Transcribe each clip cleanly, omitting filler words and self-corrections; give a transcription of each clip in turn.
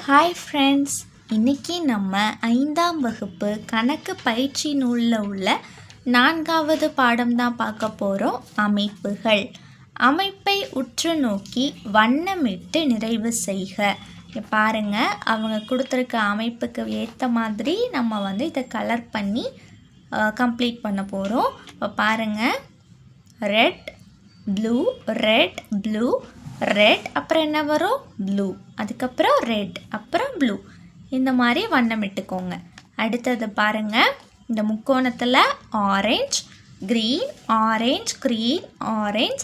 Hi friends, இன்றைக்கி நம்ம 5ஆம் வகுப்பு கணக்கு பயிற்சி நூலில் உள்ள 4வது பாடம் தான் பார்க்க போகிறோம். அமைப்புகள். அமைப்பை உற்று நோக்கி வண்ணமிட்டு நிறைவு செய்க. பாருங்கள், அவங்க கொடுத்துருக்க அமைப்புக்கு ஏற்ற மாதிரி நம்ம இதை கலர் பண்ணி கம்ப்ளீட் பண்ண போகிறோம். இப்போ பாருங்கள், red blue, red blue, red, அப்புறம் என்ன வரும், ப்ளூ, அதுக்கப்புறம் ரெட், அப்புறம் ப்ளூ, இந்த மாதிரி வண்ணமிட்டுக்கோங்க. அடுத்தது பாருங்கள், இந்த முக்கோணத்தில் orange green, orange green, orange.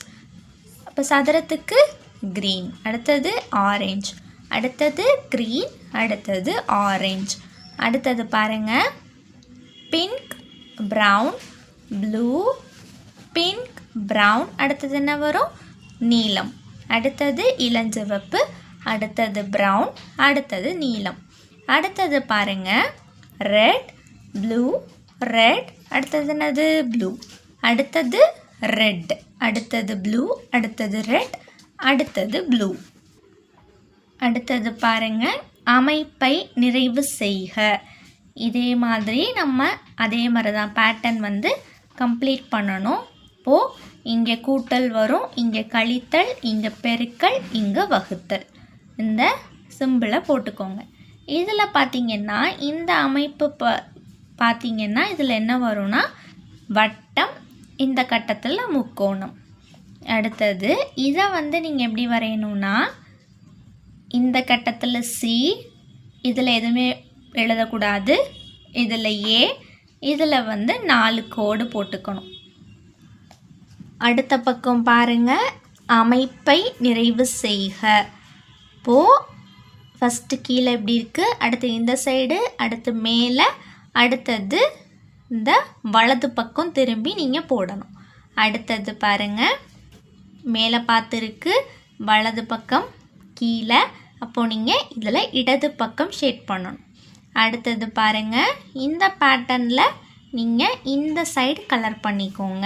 அப்போ சதுரத்துக்கு க்ரீன், அடுத்தது ஆரஞ்ச், அடுத்தது க்ரீன், அடுத்தது ஆரஞ்ச். அடுத்தது பாருங்கள், pink brown blue, pink brown, அடுத்தது என்ன வரும், நீலம், அடுத்தது இளஞ்சிவப்பு, அடுத்தது ப்ரவுன், அடுத்தது நீலம். அடுத்தது பாருங்கள், ரெட் ப்ளூ, ரெட், அடுத்தது என்னது, ப்ளூ, அடுத்தது ரெட், அடுத்தது ப்ளூ, அடுத்தது ரெட், அடுத்தது ப்ளூ. அடுத்தது பாருங்கள், அமைப்பை நிறைவு செய்க. இதே மாதிரி நம்ம அதே மாதிரி தான் பேட்டர்ன் கம்ப்ளீட் பண்ணணும். இப்போது இங்கே கூட்டல் வரும், இங்கே கழித்தல், இங்கே பெருக்கல், இங்கே வகுத்தல். இந்த சிம்பிளை போட்டுக்கோங்க. இதில் பார்த்திங்கன்னா இந்த அமைப்பு பார்த்திங்கன்னா இதில் என்ன வரும்னா வட்டம், இந்த கட்டத்தில் முக்கோணம். அடுத்தது இதை நீங்கள் எப்படி வரையணும்னா, இந்த கட்டத்தில் சி, இதில் எதுவுமே எழுதக்கூடாது, இதில் ஏ, இதில் 4 கோடு போட்டுக்கணும். அடுத்த பக்கம் பாருங்கள், அமைப்பை நிறைவு செய்க. இப்போது ஃபஸ்ட்டு கீழே எப்படி இருக்குது, அடுத்து இந்த சைடு, அடுத்து மேலே, அடுத்தது இந்த வலது பக்கம் திரும்பி நீங்கள் போடணும். அடுத்தது பாருங்கள், மேலே பார்த்துருக்கு, வலது பக்கம் கீழே, அப்போது நீங்கள் இதில் இடது பக்கம் ஷேட் பண்ணணும். அடுத்தது பாருங்கள், இந்த பேட்டர்னில் நீங்கள் இந்த சைடு கலர் பண்ணிக்கோங்க.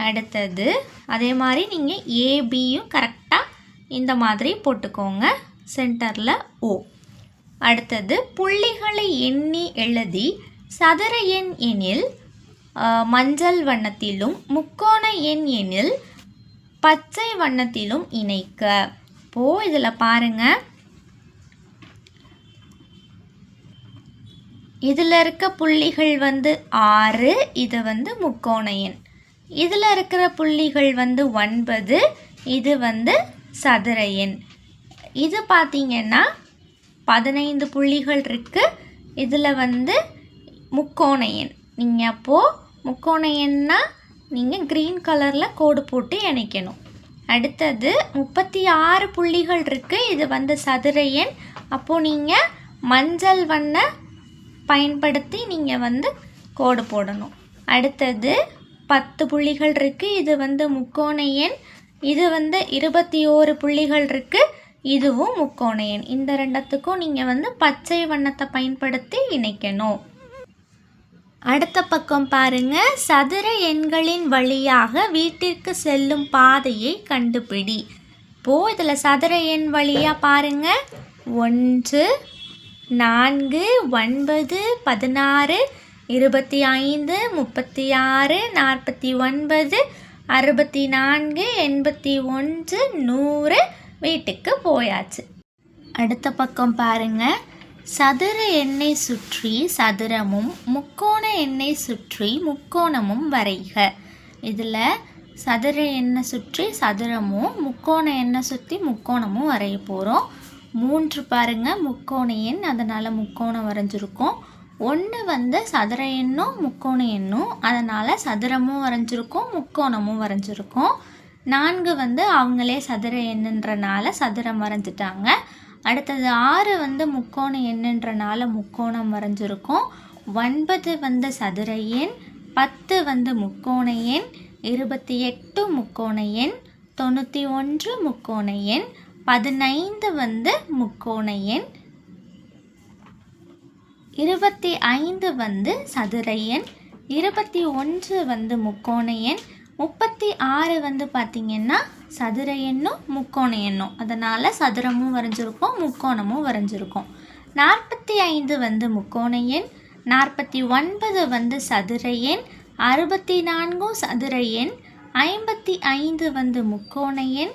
அடுத்தது அதே மாதிரி நீங்கள் ஏபியும் கரெக்டாக இந்த மாதிரி போட்டுக்கோங்க, சென்டரில் ஓ. அடுத்தது புள்ளிகளை எண்ணி எழுதி சதுர எண் எனில் மஞ்சள் வண்ணத்திலும், முக்கோண எண் எனில் பச்சை வண்ணத்திலும் இணைக்க. இப்போது இதில் பாருங்கள், இதில் இருக்க புள்ளிகள் 6, இது முக்கோண எண். இதில் இருக்கிற புள்ளிகள் 9, இது சதுர எண். இது பார்த்திங்கன்னா 15 புள்ளிகள் இருக்குது, இதில் முக்கோண எண். நீங்கள் அப்போது முக்கோண எண்ணா நீங்கள் க்ரீன் கலரில் கோடு போட்டு இணைக்கணும். அடுத்தது 36 புள்ளிகள் இருக்குது, இது சதுர எண். அப்போது நீங்கள் மஞ்சள் வண்ண பயன்படுத்தி நீங்கள் கோடு போடணும். அடுத்தது 10 புள்ளிகள் இருக்குது, இது முக்கோண எண். இது 21 புள்ளிகள் இருக்குது, இதுவும் முக்கோண எண். இந்த ரெண்டத்துக்கும் நீங்கள் பச்சை வண்ணத்தை பயன்படுத்தி இணைக்கணும். அடுத்த பக்கம் பாருங்கள், சதுர எண்களின் வழியாக வீட்டிற்கு செல்லும் பாதையை கண்டுபிடி. இப்போது இதில் சதுர எண் வழியாக பாருங்கள், 1 4 9 16 25 36 49 64 81 100 வீட்டுக்கு போயாச்சு. அடுத்த பக்கம் பாருங்கள், சதுர எண்ணை சுற்றி சதுரமும் முக்கோண எண்ணை சுற்றி முக்கோணமும் வரைக. இதில் சதுர எண்ணை சுற்றி சதுரமும் முக்கோண எண்ணை சுற்றி முக்கோணமும் வரைய போகிறோம். 3 பாருங்கள் முக்கோண எண், அதனால் முக்கோணம் வரைஞ்சிருக்கோம். 1 சதுர எண்ணும் முக்கோண எண்ணும், அதனால் சதுரமும் வரைஞ்சிருக்கோம், முக்கோணமும் வரைஞ்சிருக்கோம். 4 அவங்களே சதுர எண்ணுன்றனால சதுரம் வரைஞ்சிட்டாங்க. அடுத்தது 6 முக்கோண எண்ணுன்றனால முக்கோணம் வரைஞ்சிருக்கோம். 9 சதுர எண், 10 முக்கோண எண், 28 முக்கோண எண், 91 முக்கோண எண், 15 முக்கோண எண், 25 சதுர எண், 21 முக்கோண எண், 36 வந்து பார்த்திங்கன்னா சதுர எண்ணும் முக்கோண எண்ணும், அதனால் சதுரமும் வரைஞ்சிருக்கோம் முக்கோணமும் வரைஞ்சிருக்கோம். 45 வந்து முக்கோண எண், 49 வந்து சதுர எண், 64 சதுர எண், 55 வந்து முக்கோண எண்,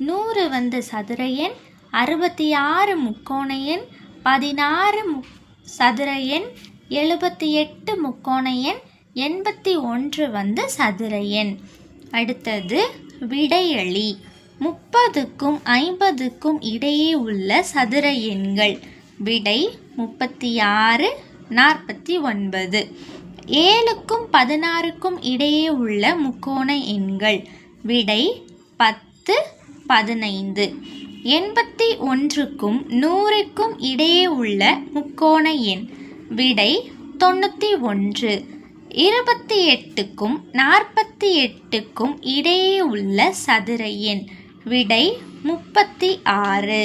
100 வந்து சதுர எண், 66 முக்கோண எண், 16 சதுர எண், 78 முக்கோண எண், 81 வந்து சதுர எண். அடுத்தது விடையளி. 30க்கும் 50க்கும் இடையே உள்ள சதுர எண்கள். விடை 36, 49. 7க்கும் 16க்கும் இடையே உள்ள முக்கோண எண்கள். விடை 10, 15. 81க்கும் 100க்கும் இடையே உள்ள முக்கோண எண். விடை 91. 28க்கும் 48க்கும் இடையே உள்ள சதுர எண். விடை 36.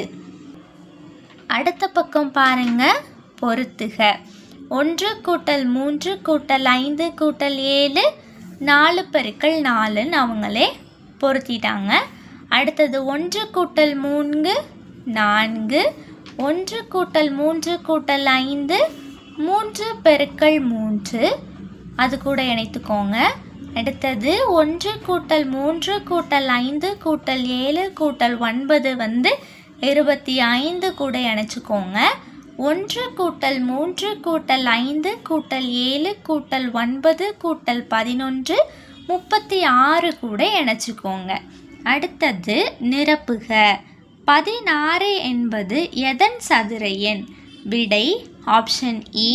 அடுத்த பக்கம் பாருங்க, பொறுத்துக. 1 கூட்டல் 3 கூட்டல் 5 கூட்டல் 7 4 பெருக்கல் 4ன்னு அவங்களே பொருத்திட்டாங்க. அடுத்தது 1 கூட்டல் 3 4, 1 கூட்டல் 3 கூட்டல் 5 3 பெருக்கல் 3, அது கூட இணைத்துக்கோங்க. அடுத்தது 1 கூட்டல் 3 கூட்டல் 5 கூட்டல் 7 கூட்டல் 9 வந்து 25 கூட இணைச்சிக்கோங்க. 1 கூட்டல் 3 கூட்டல் 5 கூட்டல் 7 கூட்டல் 9 கூட்டல் 11 36 கூட இணைச்சிக்கோங்க. அடுத்தது நிரப்புக. 16 என்பது எதன் சதுர எண்? விடை ஆப்ஷன் இ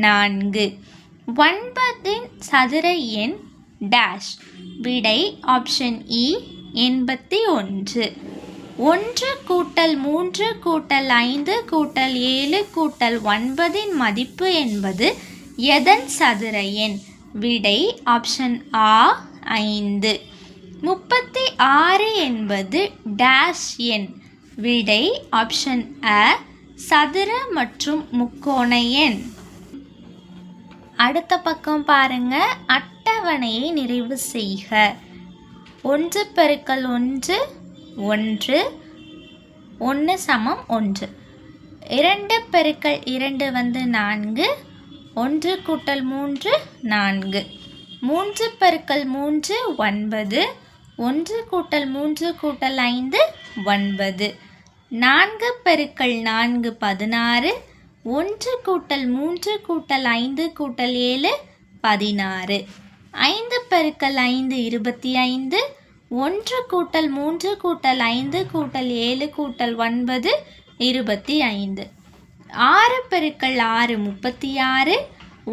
4. 9ன் சதுர எண் டேஷ். விடை ஆப்ஷன் இ 81. 1 கூட்டல் 3 கூட்டல் 5 கூட்டல் 7 கூட்டல் 9ன் மதிப்பு என்பது எதன் சதுர எண்? விடை ஆப்ஷன் ஆ 5. 36 என்பது டேஷ் எண். விடை ஆப்ஷன் அ சதுர மற்றும் முக்கோண எண். அடுத்த பக்கம் பாருங்க, அட்டவணையை நிறைவு செய்க. 1 பெருக்கல் 1 1, 1 சமம் 1. 2 பெருக்கல் 2 வந்து 4, 1 கூட்டல் 3 4. 3 பெருக்கல் 3 9, 1 கூட்டல் 3 கூட்டல் 5 9. 4 பெருக்கல் 4 16, 1 கூட்டல் 3 கூட்டல் 5 கூட்டல் 7 16. 5 பெருக்கல் 5 25, 1 கூட்டல் 3 கூட்டல் 5 கூட்டல் 7 கூட்டல் 9 25. 6 பெருக்கல் 6 36,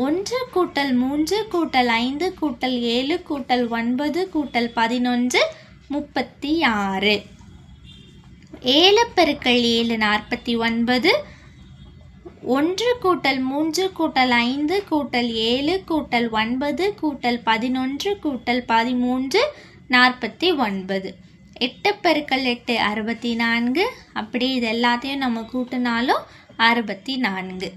1 கூட்டல் 3 கூட்டல் 5 கூட்டல் 7 கூட்டல் 9 கூட்டல் 11 36. 7 பெருக்கல் 7 49, 1 கூட்டல் 3 கூட்டல் 5 கூட்டல் 7 கூட்டல் 9 கூட்டல் 11 கூட்டல் 13 49. 8 பெருக்கல் 8 64, அப்படியே இது எல்லாத்தையும் நம்ம கூட்டினாலும் 64.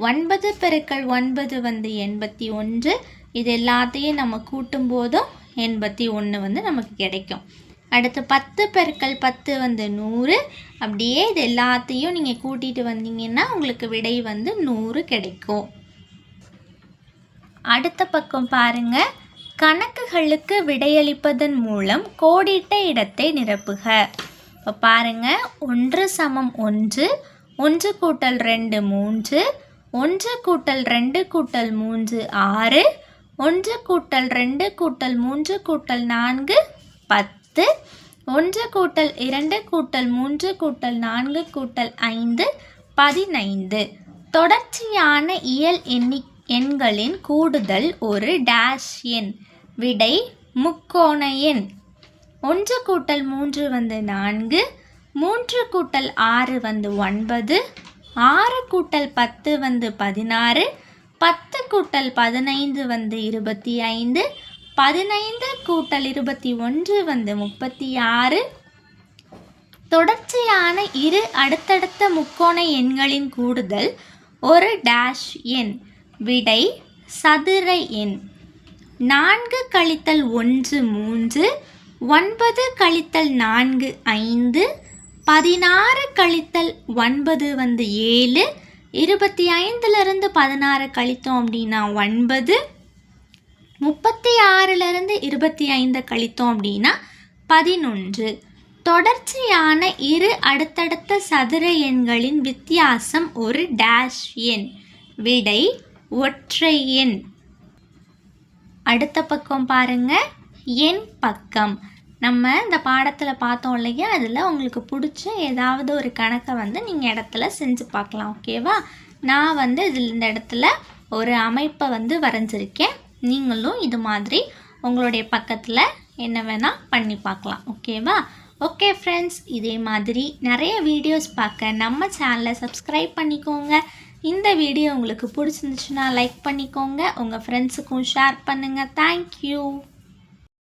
9 பெருக்கல் 9 வந்து 81, இது எல்லாத்தையும் நம்ம கூட்டும் போதும் 81 வந்து நமக்கு கிடைக்கும். அடுத்து 10 பெருக்கல் 10 வந்து 100, அப்படியே இது எல்லாத்தையும் நீங்கள் கூட்டிகிட்டு வந்தீங்கன்னா உங்களுக்கு விடை வந்து 100 கிடைக்கும். அடுத்த பக்கம் பாருங்க, கணக்குகளுக்கு விடையளிப்பதன் மூலம் கோடிட்ட இடத்தை நிரப்புக. இப்போ பாருங்க, 1 சமம் 1, 1 கூட்டல் 2 3, 1 கூட்டல் 2 கூட்டல் 3 6, 1 கூட்டல் 2 கூட்டல் 3 கூட்டல் 4 10, 1 கூட்டல் 2 கூட்டல் 3 கூட்டல் 4 கூட்டல் 5 15. தொடர்ச்சியான இயல் எண்களின் கூடுதல் ஒரு டேஷ் எண். விடை முக்கோண எண். 1 கூட்டல் 3 வந்து 4, 3 கூட்டல் 6 வந்து 9, 6 கூட்டல் 10 வந்து 16, 10 கூட்டல் 15 வந்து 25, 15 கூட்டல் 21 வந்து 36. தொடர்ச்சியான இரு அடுத்தடுத்த முக்கோண எண்களின் கூடுதல் ஒரு டேஷ் எண். விடை சதுர எண். 4 கழித்தல் 1 3, 9 கழித்தல் 4 5, 16 கழித்தல் 9 வந்து 7, 25லிருந்து 16 கழித்தோம் அப்படின்னா 9, 36லிருந்து 25 கழித்தோம் அப்படின்னா 11. தொடர்ச்சியான இரு அடுத்தடுத்த சதுர எண்களின் வித்தியாசம் ஒரு டேஷ் எண். விடை ஒற்றை எண். அடுத்த பக்கம் பாருங்க, எண் பக்கம். நம்ம இந்த பாடத்தில் பார்த்தோம் இல்லையா, அதில் உங்களுக்கு பிடிச்ச ஏதாவது ஒரு கணக்கை வந்து நீங்கள் இடத்துல செஞ்சு பார்க்கலாம். ஓகேவா? நான் வந்து இந்த இடத்துல ஒரு அமைப்பை வந்து வரைஞ்சிருக்கேன். நீங்களும் இது மாதிரி உங்களுடைய பக்கத்தில் என்ன வேணால் பண்ணி பார்க்கலாம். ஓகேவா? ஓகே ஃப்ரெண்ட்ஸ், இதே மாதிரி நிறைய வீடியோஸ் பார்க்க நம்ம சேனலை சப்ஸ்கிரைப் பண்ணிக்கோங்க. இந்த வீடியோ உங்களுக்கு பிடிச்சிருந்துச்சுன்னா லைக் பண்ணிக்கோங்க. உங்கள் ஃப்ரெண்ட்ஸுக்கும் ஷேர் பண்ணுங்கள். தேங்க்யூ.